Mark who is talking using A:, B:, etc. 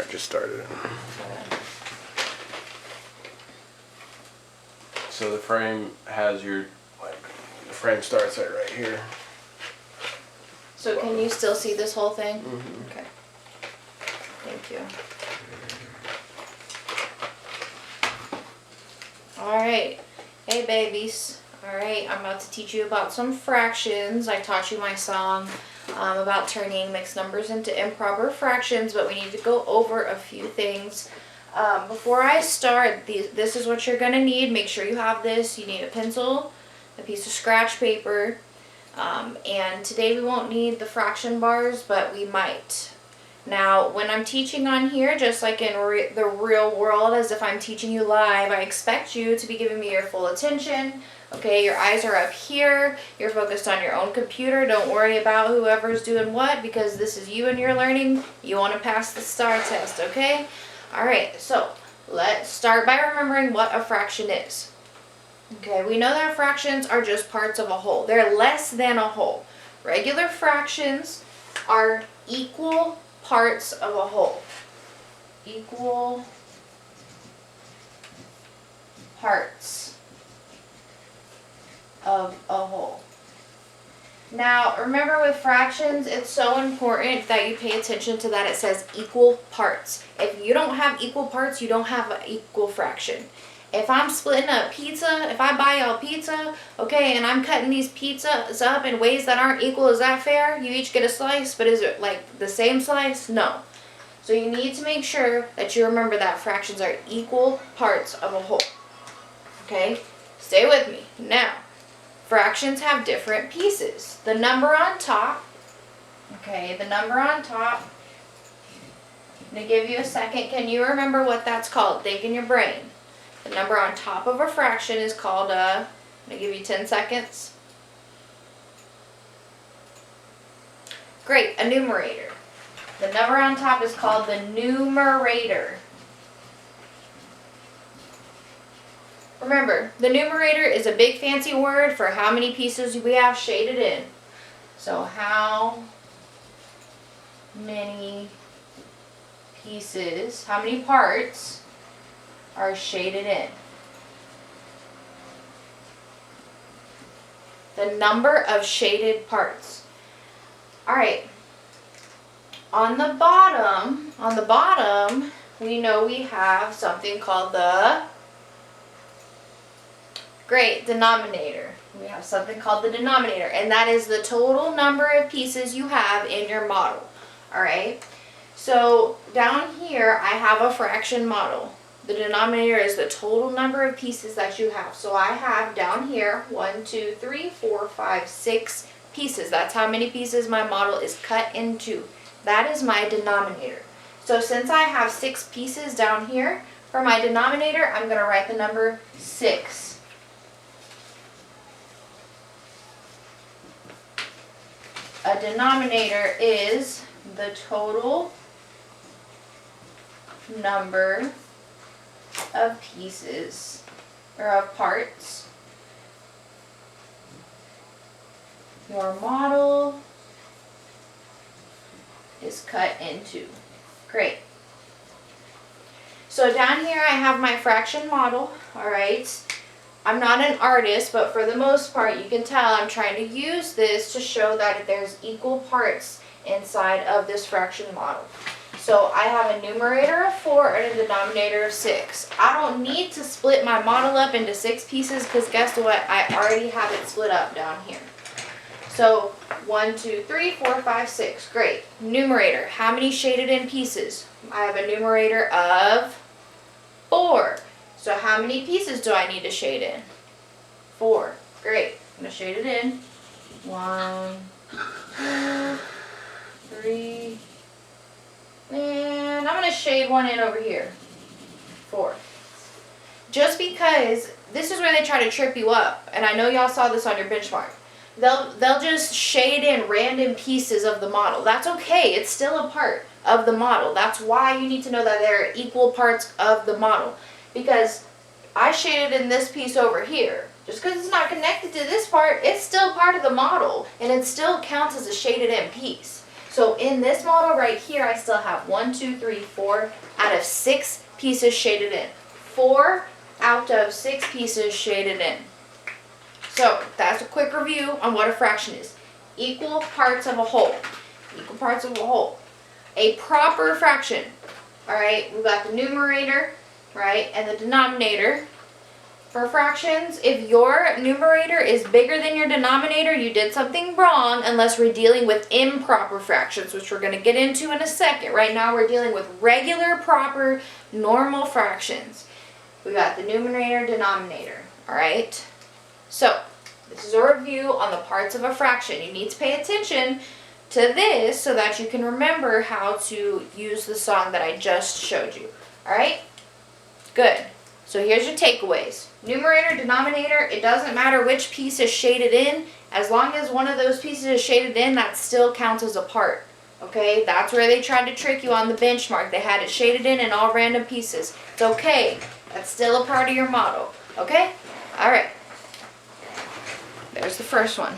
A: just started it. So the frame has your, like, the frame starts right here.
B: So can you still see this whole thing?
A: Mm-hmm.
B: Okay. Thank you. Alright. Hey babies. Alright, I'm about to teach you about some fractions. I taught you my song about turning mixed numbers into improper fractions, but we need to go over a few things. Before I start, this is what you're going to need. Make sure you have this. You need a pencil, a piece of scratch paper, and today we won't need the fraction bars, but we might. Now, when I'm teaching on here, just like in the real world, as if I'm teaching you live, I expect you to be giving me your full attention. Okay, your eyes are up here. You're focused on your own computer. Don't worry about whoever's doing what, because this is you and your learning. You want to pass the STAAR test, okay? All right, so let's start by remembering what a fraction is. Okay, we know that fractions are just parts of a whole. They're less than a whole. Regular fractions are equal parts of a whole. Equal parts of a whole. Now, remember with fractions, it's so important that you pay attention to that it says equal parts. If you don't have equal parts, you don't have an equal fraction. If I'm splitting up pizza, if I buy y'all pizza, okay, and I'm cutting these pizzas up in ways that aren't equal, is that fair? You each get a slice, but is it like the same slice? No. So you need to make sure that you remember that fractions are equal parts of a whole. Okay? Stay with me. Now, fractions have different pieces. The number on top, okay, the number on top, I'm going to give you a second. Can you remember what that's called? Think in your brain. The number on top of a fraction is called I'm going to give you 10 seconds. Great, a numerator. The number on top is called the numerator. Remember, the numerator is a big fancy word for how many pieces we have shaded in. So how many pieces, how many parts are shaded in? The number of shaded parts. All right. On the bottom, we know we have something called the denominator. We have something called the denominator, and that is the total number of pieces you have in your model. All right. So down here, I have a fraction model. The denominator is the total number of pieces that you have. So I have down here 1, 2, 3, 4, 5, 6 pieces. That's how many pieces my model is cut into. That is my denominator. So since I have 6 pieces down here, for my denominator, I'm going to write the number 6. A denominator is the total number of pieces, or of parts, your model is cut into. Great. So down here I have my fraction model, alright. I'm not an artist, but for the most part you can tell I'm trying to use this to show that there's equal parts inside of this fraction model. So I have a numerator of 4 and a denominator of 6. I don't need to split my model up into 6 pieces because guess what? I already have it split up down here. So 1, 2, 3, 4, 5, 6. Great. Numerator. How many shaded in pieces? I have a numerator of 4. So how many pieces do I need to shade in? 4. Great. I'm going to shade it in. 1, 2, 3. And I'm going to shade one in over here. 4. Just because this is where they try to trip you up. And I know y'all saw this on your benchmark. They'll just shade in random pieces of the model. That's okay. It's still a part of the model. That's why you need to know that they're equal parts of the model. Because I shaded in this piece over here. Just because it's not connected to this part, it's still part of the model. And it still counts as a shaded in piece. So So in this model right here, I still have 1, 2, 3, 4 out of 6 pieces shaded in. 4 out of 6 pieces shaded in. So that's a quick review on what a fraction is. Equal parts of a whole. Equal parts of a whole. A proper fraction. Alright, we've got the numerator, right, and the denominator. For fractions, if your numerator is bigger than your denominator, you did something wrong, unless we're dealing with improper fractions, which we're going to get into in a second. Right now we're dealing with regular, proper, normal fractions. We got the numerator, denominator, alright? So, this is a review on the parts of a fraction. You need to pay attention to this so that you can remember how to use the song that I just showed you. Alright? Good. So here's your takeaways. Numerator, denominator, it doesn't matter which piece is shaded in. As long as one of those pieces is shaded in, that still counts as a part. Okay? That's where they tried to trick you on the benchmark. They had it shaded in all random pieces. It's okay. That's still a part of your model. Okay? Alright. There's the first one.